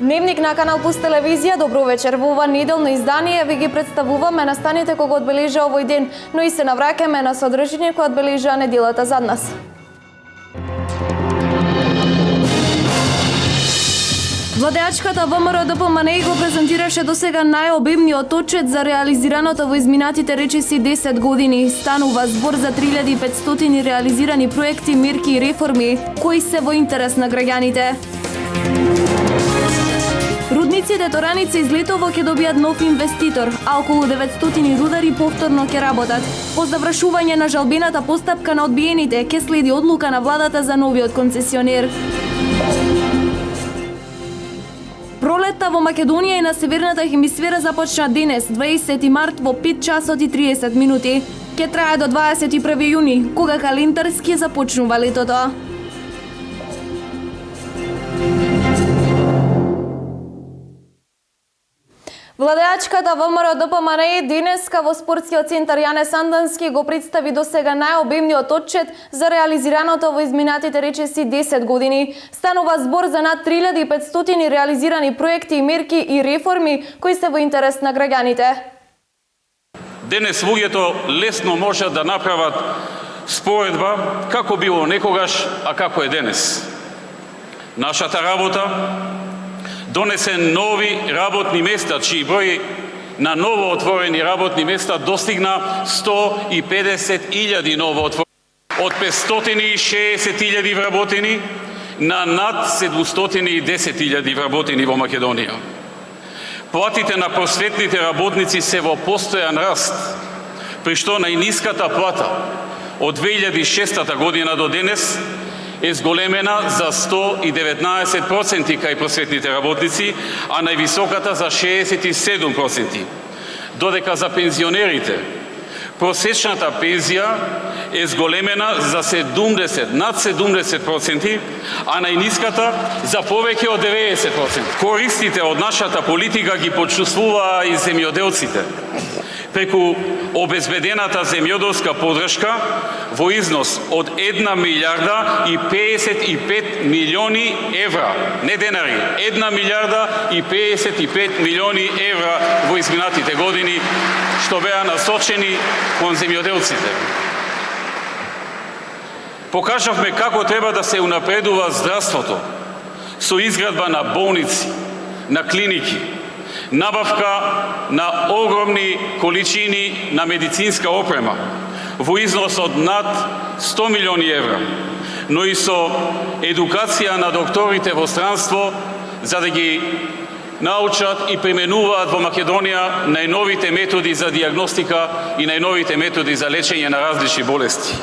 Дневник на канал Пус телевизија, добро вечер. Во ова неделно издание ви ги представуваме настаните кога одбележа овој ден, но и се навраќаме на содржини кои одбележа неделата зад нас. Владеачката ВМРО-ДПМНЕ го презентираше досега најобемниот отчет за реализираното во изминатите речиси 10 години. Станува збор за 3500 реализирани проекти, мерки и реформи, кои се во интерес на граѓаните. Рудниците Тораница из Летово ќе добијат нов инвеститор, а околу 900 рудари повторно ќе работат. По завршување на жалбената постапка на одбиените, ќе следи одлука на владата за новиот концесионер. Пролетта во Македонија и на северната хемисфера започна денес, 20 март во 5 часот и 30 минути. Ќе трае до 21 јуни, кога календарски започнува летото. Владеачката ВМРО-ДПМНЕ денеска во спортскиот центар Јане Сандански го представи досега најобемниот отчет за реализираното во изминатите речиси 10 години. Станува збор за над 3500 реализирани проекти, мерки и реформи кои се во интерес на граѓаните. Денес луѓето лесно можат да направат споредба како било некогаш, а како е денес. Нашата работа донесе нови работни места, чии број на ново отворени работни места достигна 150.000 ново отворени. Од 560.000 вработени на над 710.000 вработени во Македонија. Платите на просветните работници се во постојан раст, при што најниската плата од 2006 година до денес е зголемена за 119% кај просветните работници, а највисоката за 67%. Додека за пензионерите просечната пензија е зголемена за 70, над 70%, а најниската за повеќе од 90%. Користите од нашата политика ги почувствуваа и земјоделците преку обезбедената земјоделска поддршка во износ од 1 милиарда и 55 милиони евра, не денари, 1 милиарда и 55 милиони евра во изминатите години, што беа насочени кон земјоделците. Покажавме како треба да се унапредува здравството со изградба на болници, на клиники, набавка на огромни количини на медицинска опрема во износ од над 100 милиони евра, но и со едукација на докторите во странство за да ги научат и применуваат во Македонија најновите методи за дијагностика и најновите методи за лечење на различни болести.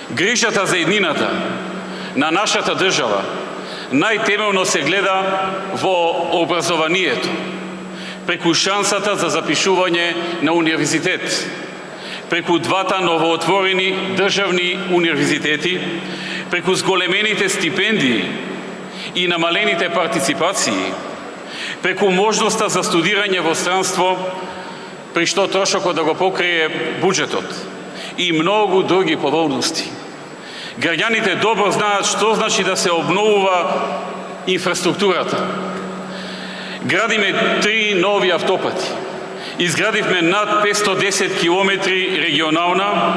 Грижата за еднината на нашата држава најтемелно се гледа во образованието, преку шансата за запишување на универзитет, преку двата новоотворени државни универзитети, преку зголемените стипендии и намалените партиципации, преку можноста за студирање во странство, при што трошокот да го покрие буџетот и многу други поволности. Граѓаните добро знаат што значи да се обновува инфраструктурата. Градиме 3 нови автопати. Изградивме над 510 километри регионална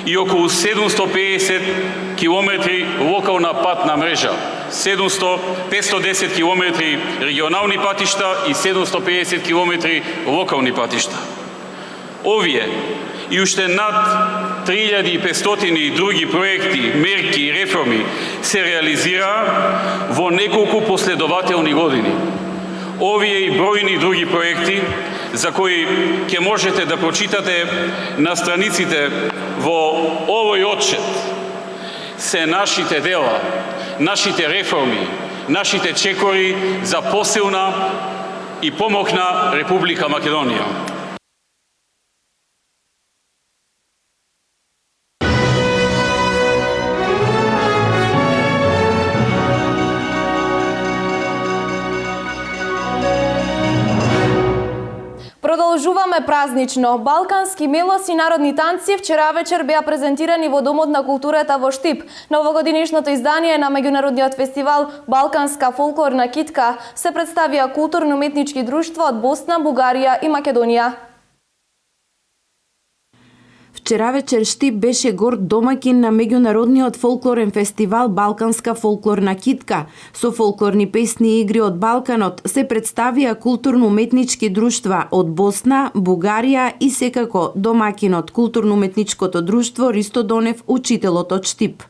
и околу 750 километри локална патна мрежа. 510 километри регионални патишта и 750 километри локални патишта. Овие и уште над 3500 и други проекти, мерки и реформи се реализираа во неколку последователни години. Овие и бројни други проекти за кои ќе можете да прочитате на страниците во овој отчет се нашите дела, нашите реформи, нашите чекори за посилна и помокна Република Македонија. Продолжуваме Почнуваме празнично. Балкански мелоси и народни танци вчера вечер беа презентирани во Домот на културата во Штип. Новогодишното издание на меѓународниот фестивал Балканска фолклорна китка се представија културно-уметнички друштва од Босна, Бугарија и Македонија. Вчера вечер Штип беше горд домакин на меѓународниот фолклорен фестивал Балканска фолклорна китка. Со фолклорни песни и игри од Балканот се представија културно-уметнички друштва од Босна, Бугарија и секако домакинот културно-уметничкото друштво Ристо Донев, учителот од Штип.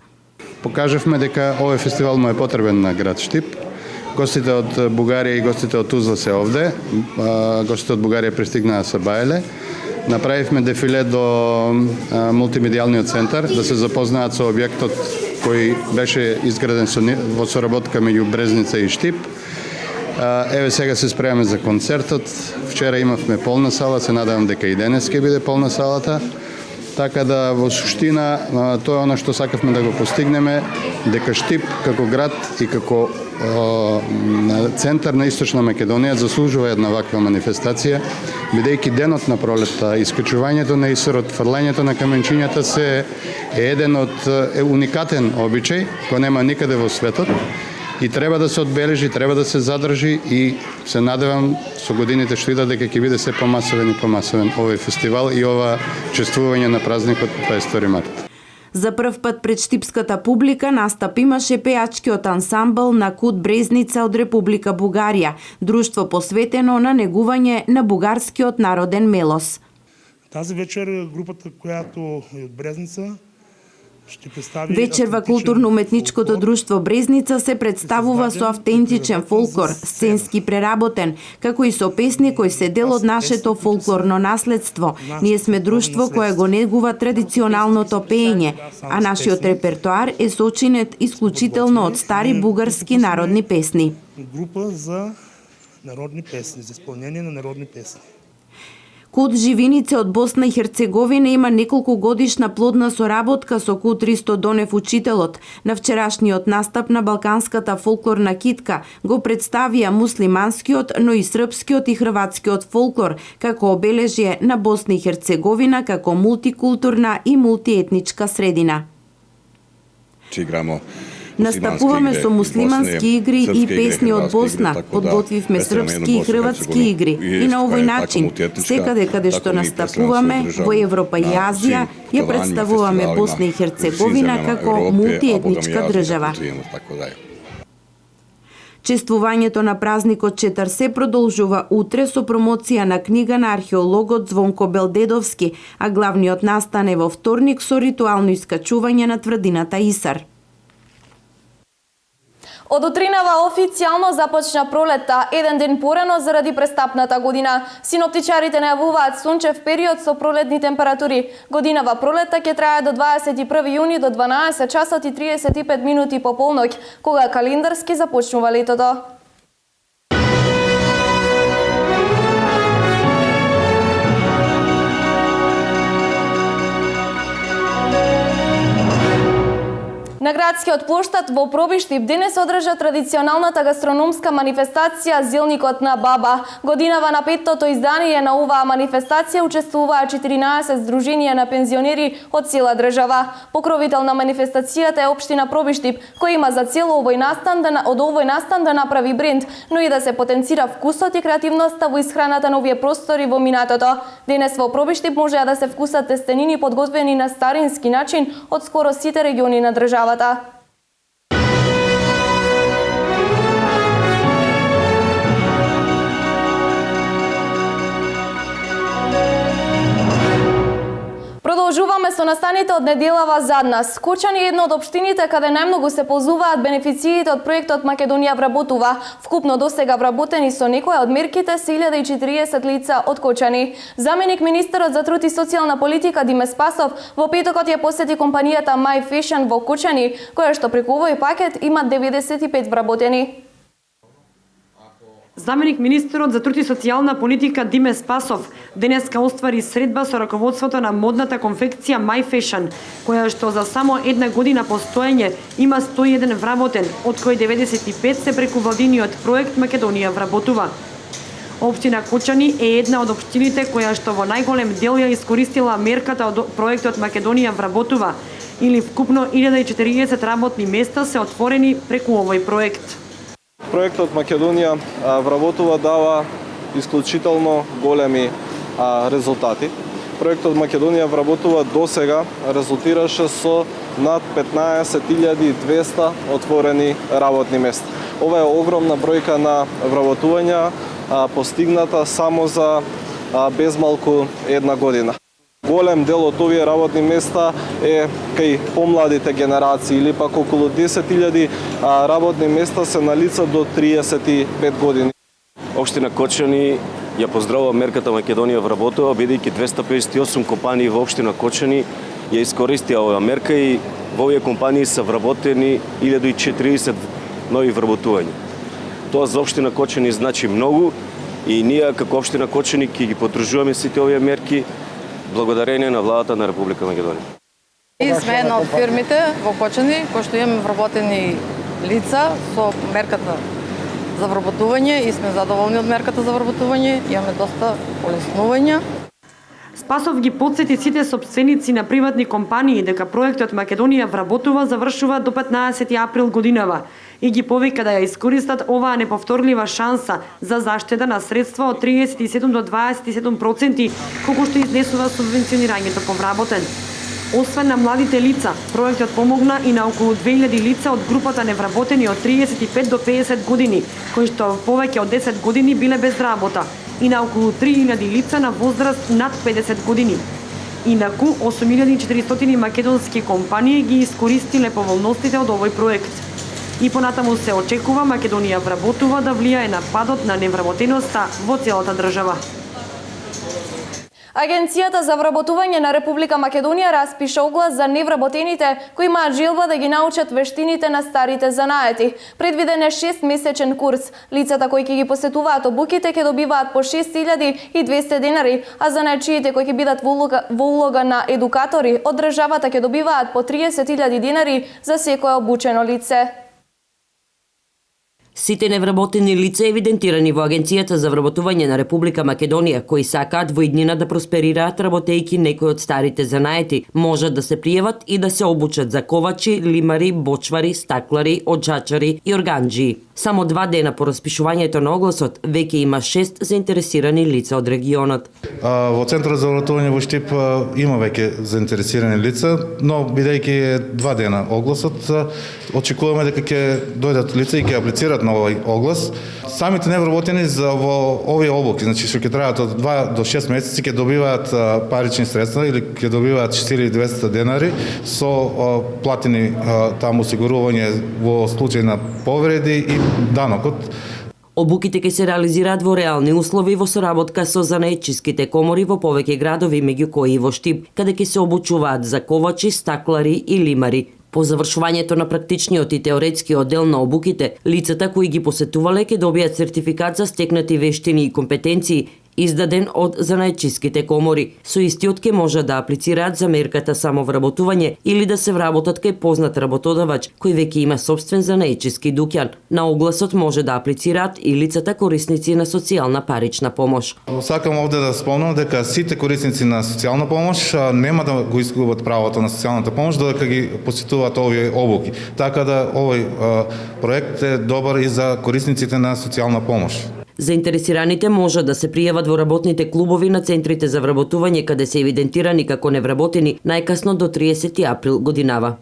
Покажавме дека овој фестивал му е потребен на град Штип. Гостите од Бугарија и гостите од Тузла се овде. Гостите од Бугарија пристигнаа со Бајле. Направивме дефиле до мултимедијалниот центар, да се запознаат со објектот кој беше изграден во соработка меѓу Брезница и Штип. Еве сега се спремаме за концертот. Вчера имавме полна сала, се надевам дека и денес ќе биде полна салата. Така да во суштина тоа е она што сакавме да го постигнеме, дека Штип како град и како центар на Источна Македонија заслужува една ваква манифестација, бидејќи денот на пролетта, искачувањето на Исурот, фрлањето на каменчињата се е еден од уникатен обичај кој нема никаде во светот и треба да се одбележи, треба да се задржи и се надевам со годините што идат дека ќе биде се помасовен и помасовен овој фестивал и ова чествување на празникот 22 март. За прв пат пред штипската публика настап имаше пејачкиот ансамбл на Кут Брезница од Република Бугарија, друштво посветено на негување на бугарскиот народен мелос. Тази вечер групата којато е од Брезница ще представи... Вечер во културно-уметничкото друштво Брезница се представува со автентичен фолклор, сценски преработен, како и со песни кои се дел од нашето фолклорно наследство. Ние сме друштво кое го негува традиционалното пеење, а нашиот репертоар е сочинет исклучително од стари бугарски народни песни. Група за народни песни, за исполнение на народни песни. Кут Живинице од Босна и Херцеговина има неколку годишна плодна соработка со Кут Ристо Донев, учителот. На вчерашниот настап на Балканската фолклорна китка го представија муслиманскиот, но и српскиот и хрватскиот фолклор, како обележје на Босна и Херцеговина како мултикултурна и мултиетничка средина. Настапуваме со муслимански игри и песни од Босна, подготвивме српски и хрватски игри и на овој начин, секаде каде што настапуваме во Европа и Азија, ја представуваме Босна и Херцеговина како мултиетничка држава. Чествувањето на празникот Четар се продолжува утре со промоција на книга на археологот Звонко Белдедовски, а главниот настан е во вторник со ритуално искачување на тврдината Исар. Од утринава официјално започна пролетта, еден ден порано заради престапната година. Синоптичарите најавуваат сончев период со пролетни температури. Годинава пролетта ќе трае до 21 јуни до 12 часот и 35 минути по полноќ, кога календарски започнува летото. На градскиот плоштад во Пробиштип денес одржа традиционалната гастрономска манифестација Зелникот на баба. Годинава на петтото издание на оваа манифестација учествуваа 14 здруженија на пензионери од цела држава. Покровител на манифестацијата е општина Пробиштип, кој има за цел од овој настан да направи бренд, но и да се потенцира вкусот и креативноста во исхраната на овие простори во минатото. Денес во Пробиштип можеа да се вкусат тестенини подготвени на старински начин од скоро сите региони на државата. Продолжуваме со настаните од неделава зад нас. Кочани е една од општините каде најмногу се ползуваат бенефициите од проектот Македонија вработува. Вкупно досега вработени со некоја од мерките 1040 лица од Кочани. Заменик министерот за труд и социјална политика Диме Спасов во петокот ја посети компанијата My Fashion во Кочани, која што преку овој пакет има 95 вработени. Заменик министерот за труд и социјална политика Диме Спасов денеска оствари средба со раководството на модната конфекција My Fashion, која што за само една година постоење има 101 вработен, од кои 95 се преку владиниот проект Македонија вработува. Општина Кочани е една од општините која што во најголем дел ја искористила мерката од проектот Македонија вработува, или вкупно 1040 работни места се отворени преку овој проект. Проектот Македонија вработува дава исклучително големи резултати. Проектот Македонија вработува досега резултираше со над 15.200 отворени работни места. Ова е огромна бројка на вработувања постигната само за безмалку една година. Голем дел од овие работни места е кај помладите генерации или пак околу 10.000 работни места се на лица до 35 години. Општина Кочани ја поздравува мерката Македонија вработува, бидејќи 258 компании во општина Кочани ја искористија оваа мерка и во овие компании се вработени 1040 нови вработувања. Тоа за општина Кочани значи многу и ние како општина Кочани ќе ги поддржуваме сите овие мерки благодарение на владата на Република Македонија. И сме една од фирмите во Кочани кои што имаме вработени лица со мерката за вработување и сме задоволни од мерката за вработување, имаме доста олеснувања. Спасов ги потсети сите сопственици на приватни компании дека проектот Македонија вработува завршува до 15 април годинава и ги повика да ја искористат оваа неповторлива шанса за заштеда на средства од 37 до 27% колку што изнесува субвенционирањето по вработен. Освен на младите лица, проектот помогна и на околу 2000 лица од групата невработени од 35 до 50 години, кои што повеќе од 10 години биле без работа, и на околу 3000 лица на возраст над 50 години. Инаку, 8400 македонски компании ги искористиле поволностите од овој проект. И понатаму се очекува Македонија вработува да влијае на падот на невработеноста во целата држава. Агенцијата за вработување на Република Македонија распиша оглас за невработените кои имаат желба да ги научат вештините на старите занаети. Предвиден е 6-месечен курс. Лицата кои ќе ги посетуваат обуките ќе добиваат по 6200 денари, а занаечиите кои ќе бидат во улога на едукатори од државата ќе добиваат по 30.000 денари за секое обучено лице. Сите невработени лица евидентирани во Агенцијата за вработување на Република Македонија кои сакаат во иднина да просперираат работејќи некои од старите занаети, можат да се пријават и да се обучат за ковачи, лимари, бочвари, стаклари, оджачари и органџии. Само 2 дена по распишувањето на огласот веќе има 6 заинтересирани лица од регионот. Во Центарот за вработување во Штип има веќе заинтересирани лица, но бидејќи е 2 дена огласот, очекуваме дека ќе дојдат лица и ќе аплицираат на овој оглас. Самите невработени за во овие обуки, значи што ќе трајат од 2 до 6 месеци, ќе добиваат парични средства или ќе добиваат 4200 денари со платени таму осигурување во случај на повреди и данокот. Обуките ќе се реализираат во реални услови во соработка со занаетчиските комори во повеќе градови, меѓу кои и во Штип, каде ќе се обучуваат за ковачи, стаклари и лимари. По завршувањето на практичниот и теоретскиот дел на обуките, лицата кои ги посетувале ќе добијат сертификат за стекнати вештини и компетенции, издаден од занаетчиските комори. Со истиот ќе можат да аплицираат за мерката самовработување или да се вработат кај познат работодавач кој веќе има собствен занаетчиски дуќан. На огласот може да аплицираат и лицата корисници на социјална парична помош. Сакам овде да спомнам дека сите корисници на социјална помош нема да го изгубат правото на социјалната помош додека ги посетуваат овие обуки. Така да овој проект е добар и за корисниците на социјална помош. Заинтересираните можат да се пријават во работните клубови на центрите за вработување каде се евидентирани како невработени најкасно до 30 април годинава.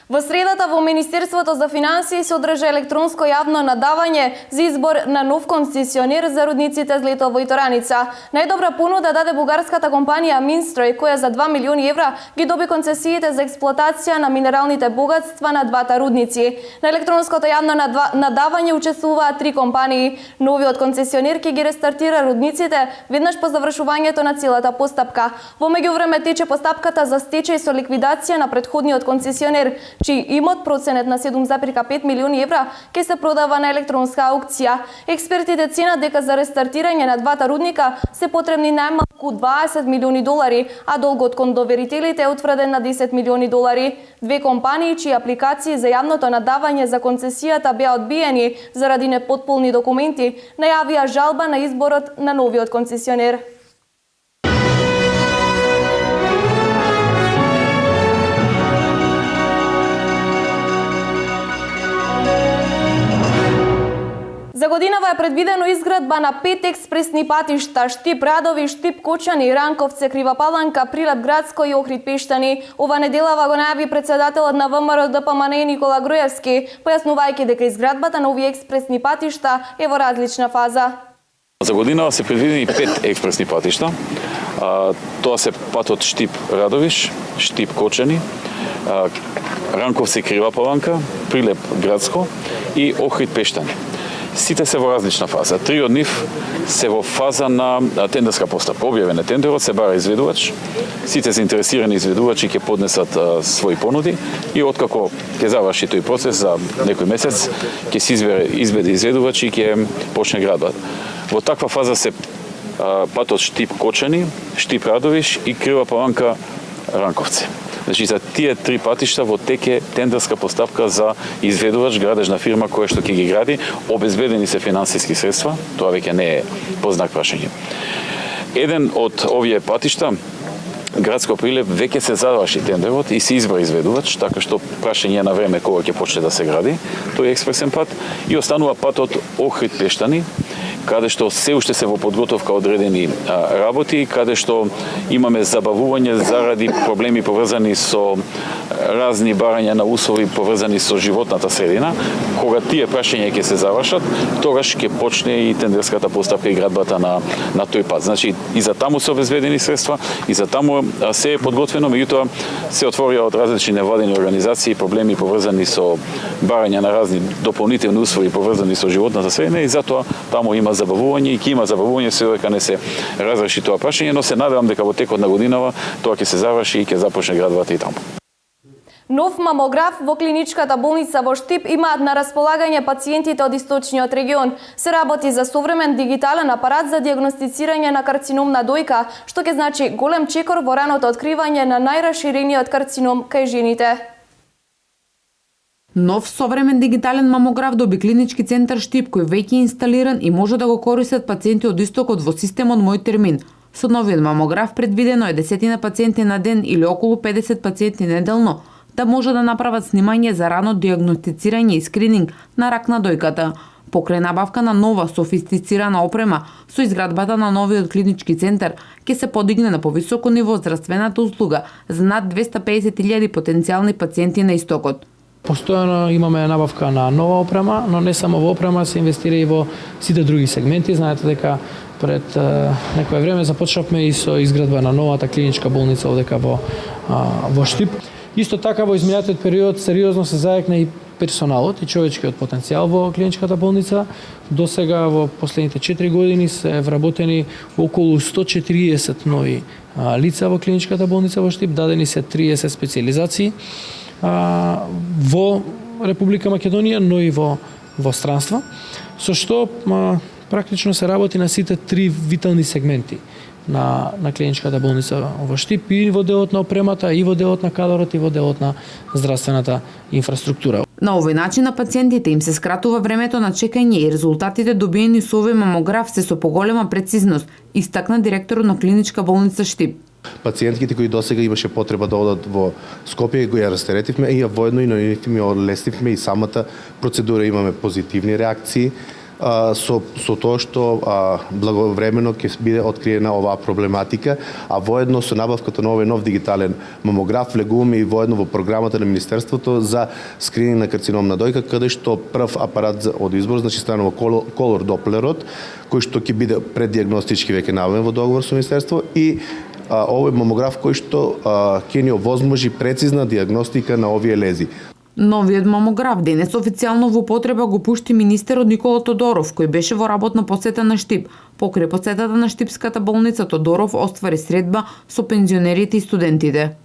Во средата во Министерството за финансии се одржа електронско јавно надавање за избор на нов концесионер за рудниците Злето во Итораница. Најдобра понуда даде бугарската компанија Минстрој, која за 2 милиони евра ги доби концесиите за експлоатација на минералните богатства на двата рудници. На електронското јавно надавање учествуваат 3 компании. Новиот концесионер ќе ги рестартира рудниците веднаш по завршувањето на целата постапка. Во меѓувреме тече постапката за стечај со ликвидација на претходниот концесионер, чиј имот проценет на 7,5 милиони евра ќе се продава на електронска аукција. Експертите ценат дека за рестартирање на двата рудника се потребни најмалку околу 20 милиони долари, а долгот кон доверителите е утврден на 10 милиони долари. Две компании чии апликации за јавното надавање за концесијата беа одбиени заради непотполни документи, најавија жалба на изборот на новиот концесионер. За годинава е предвидено изградба на 5 експресни патишта: Штип Радови, Штип Кочани, Ранковце, Крива Паланка, Прилеп Градско и Охрид Пештани. Ова неделава го најави председателот на ВМРО ДПМН Никола Груевски, појаснувајќи дека изградбата на овие експресни патишта е во различна фаза. За годинава се предвидени 5 експресни патишта. Тоа се патот Штип Радовиш, Штип Кочани, Ранковце Крива Паланка, Прилеп Градско и Охрид Пештани. Сите се во различна фаза. 3 од нив се во фаза на тендерска постапка. Објавен е тендерот, се бара изведувач. Сите заинтересирани изведувачи ќе поднесат своји понуди и откако ќе заврши тој процес за некој месец, ќе се изведе изведувачи и ќе почне градба. Во таква фаза се патот Штип Кочани, Штип Радовиш и Крива Паланка Ранковце. Значи, за тие 3 патишта во теке тендерска постапка за изведувач, градежна фирма која што ќе ги гради, обезбедени се финансиски средства, тоа веќе не е познак прашање. Еден од овие патишта, Градско Прилеп, веќе се заврши тендерот и се избра изведувач, така што прашање на време кога ќе почне да се гради тој експресен пат, и останува патот Охрид Пештани, каде што се уште се во подготовка одредени работи, каде што имаме забавување заради проблеми поврзани со разни барања на услови поврзани со животната средина. Кога тие прашања ќе се завршат, тогаш ќе почне и тендерската постапка и градбата на тој пат. Значи, и за таму се обезбедени средства, и за таму се е подготвено, меѓутоа се отворија од различни невладини организации проблеми поврзани со барања на разни дополнителни услови поврзани со животната средина, и затоа таму има забавување и ќе има забавување се додека не се разреши тоа прашање, но се надевам дека во текот на годинава тоа ќе се заврши и ќе започне градбата и таму. Нов мамограф во клиничката болница во Штип имаат на располагање пациентите од источниот регион. Се работи за современ дигитален апарат за диагностицирање на карцином на дојка, што ќе значи голем чекор во раното откривање на најраширениот карцином кај жените. Нов современ дигитален мамограф доби клинички центар Штип, кој веќе е инсталиран и може да го користат пациенти од истокот во системот Мој термин. Со новиот мамограф предвидено е 10 пациенти на ден или околу 50 пациенти неделно да може да направат снимање за рано диагностицирање и скрининг на рак на дојката. Покрај набавка на нова софистицирана опрема, со изградбата на новиот клинички центар ќе се подигне на повисоко ниво здравствената услуга за над 250.000 потенцијални пациенти на истокот. Постојано имаме набавка на нова опрема, но не само во опрема, се инвестира и во сите други сегменти. Знаете дека пред некое време започнавме и со изградба на новата клиничка болница овдека во Штип. Исто така во изминатиот период сериозно се заекна и персоналот и човечкиот потенцијал во клиничката болница. До сега во последните 4 години се вработени околу 140 нови лица во клиничката болница во Штип, дадени се 30 специализации во Република Македонија, но и во странство, со што практично се работи на сите 3 витални сегменти на клиничката болница во Штип, и во делот на опремата, и во делот на кадрот, и во делот на здравствената инфраструктура. На овој начин на пациентите им се скратува времето на чекање и резултатите добиени со овој мамограф се со поголема прецизност, истакна директорот на клиничка болница Штип. Пациентките кои досега имаше потреба да одат во Скопје, го ја растеретивме и ја воедно и на нив ми олеснивме и самата процедура, имаме позитивни реакции со тоа што благовремено ќе биде откриена оваа проблематика, а воедно со набавката на овој нов дигитален мамограф влегуваме и воедно во програмата на Министерството за скрининг на карцином на дојка, каде што прв апарат од избор, значи станува колор доплерот, кој што ќе биде преддиагностички веќе најавен во договор со Министерство, и овој мамограф кој што ќе ни овозможи прецизна диагностика на овие лези. Новиот мамограф денес официјално во употреба го пушти министерот Никола Тодоров, кој беше во работна посета на Штип. Покрај посетата на Штипската болница, Тодоров оствари средба со пензионерите и студентите.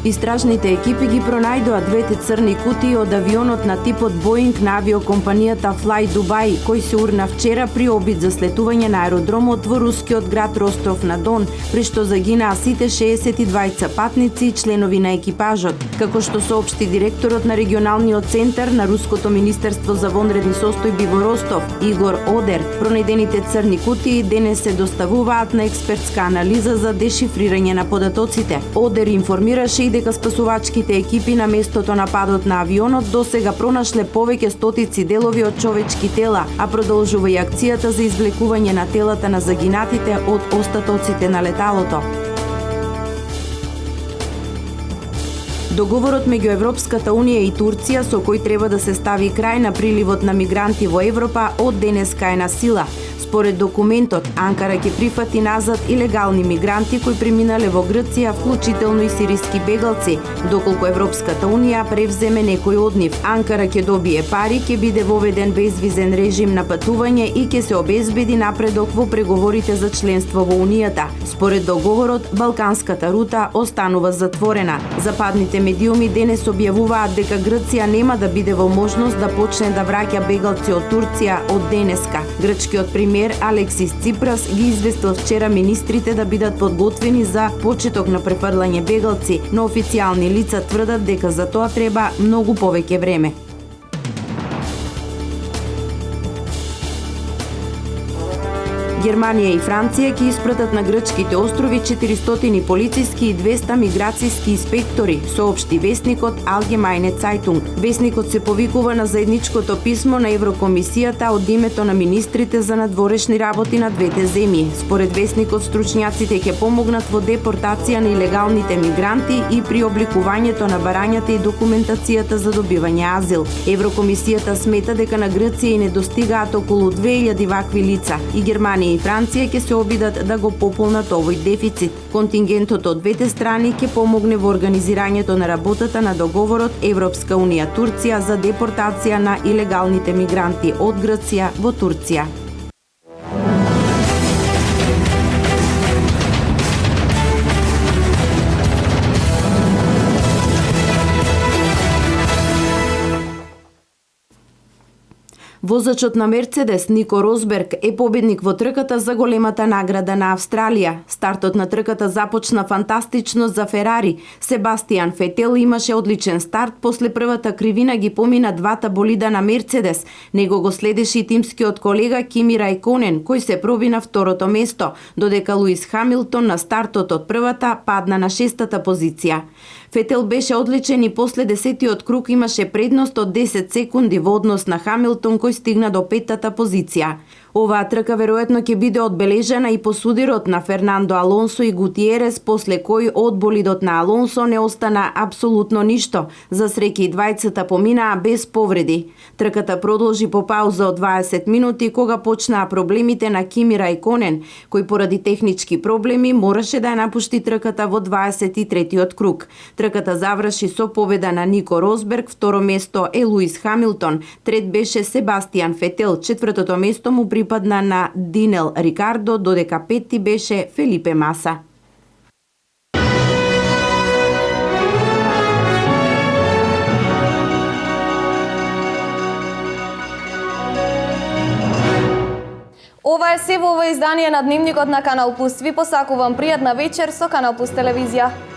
Истражните екипи ги пронајдоа двете црни кутии од авионот на типот Боинг на авиокомпанијата Fly Dubai, кој се урна вчера при обид за слетување на аеродромот во рускиот град Ростов на Дон, при што загинаа сите 62 патници и членови на екипажот. Како што соопшти директорот на регионалниот центар на Руското министерство за вонредни состојби во Ростов, Игор Одер, пронајдените црни кутии денес се доставуваат на експертска анализа за дешифрирање на податоците. Одер информираше и дека спасувачките екипи на местото на падот на авионот досега пронашле повеќе стотици делови од човечки тела, а продолжува и акцијата за извлекување на телата на загинатите од остатоците на леталото. Договорот меѓу Европската Унија и Турција, со кој треба да се стави крај на приливот на мигранти во Европа, од денеска е на сила. Според документот, Анкара ќе прифати назад илегални мигранти кои преминале во Грција, вклучително и сириски бегалци, доколку Европската Унија превземе некој од нив. Анкара ќе добие пари, ќе биде воведен безвизен режим на патување и ќе се обезбеди напредок во преговорите за членство во Унијата. Според договорот, Балканската рута останува затворена. Западните медиуми денес објавуваат дека Грција нема да биде во можност да почне да враќа бегалци од Турција од денеска. Грчкиот премиер Алексис Ципрас ги известил вчера министрите да бидат подготвени за почеток на префрлање бегалци, но официјални лица тврдат дека за тоа треба многу повеќе време. Германија и Франција ќе испратат на грчките острови 400 полициски и 200 миграцијски инспектори, соопшти весникот Allgemeine Zeitung. Весникот се повикува на заедничкото писмо на Еврокомисијата од името на министрите за надворешни работи на двете земји. Според весникот, стручњаците ќе помогнат во депортација на илегалните мигранти и при обликувањето на барањата и документацијата за добивање азил. Еврокомисијата смета дека на Грција и недостигаат околу 2000 вакви лица и Германија и Франција ќе се обидат да го пополнат овој дефицит. Контингентот од двете страни ќе помогне во организирањето на работата на договорот Европска Унија Турција за депортација на илегалните мигранти од Грција во Турција. Возачот на Мерцедес Нико Росберг е победник во трката за големата награда на Австралија. Стартот на трката започна фантастично за Ферари. Себастијан Фетел имаше одличен старт, после првата кривина ги помина двата болида на Мерцедес. Него го следеше и тимскиот колега Кими Рајконен, кој се проби на второто место, додека Луис Хамилтон на стартот од првата падна на 6-та позиција. Фетел беше одличен и после 10-тиот круг имаше предност од 10 секунди во однос на Хамилтон, кој стигна до 5-та позиција. Оваа трка веројатно ќе биде одбележана и по судирот на Фернандо Алонсо и Гутиерес, после кој од болидот на Алонсо не остана апсолутно ништо. За среќа и двајцата поминаа без повреди. Трката продолжи по пауза од 20 минути, кога почнаа проблемите на Кими Рајконен, кој поради технички проблеми мораше да ја напушти трката во 23-тиот круг. Трката заврши со победа на Нико Росберг, второ место е Луис Хамилтон, трет беше Себастијан Фетел, четвртото место му припадна на Динел Рикардо, додека петти беше Фелипе Маса. Ова е се во ова издание на Дневникот на Канал Плюс. Ви посакувам пријатна вечер со Канал Плюс телевизија.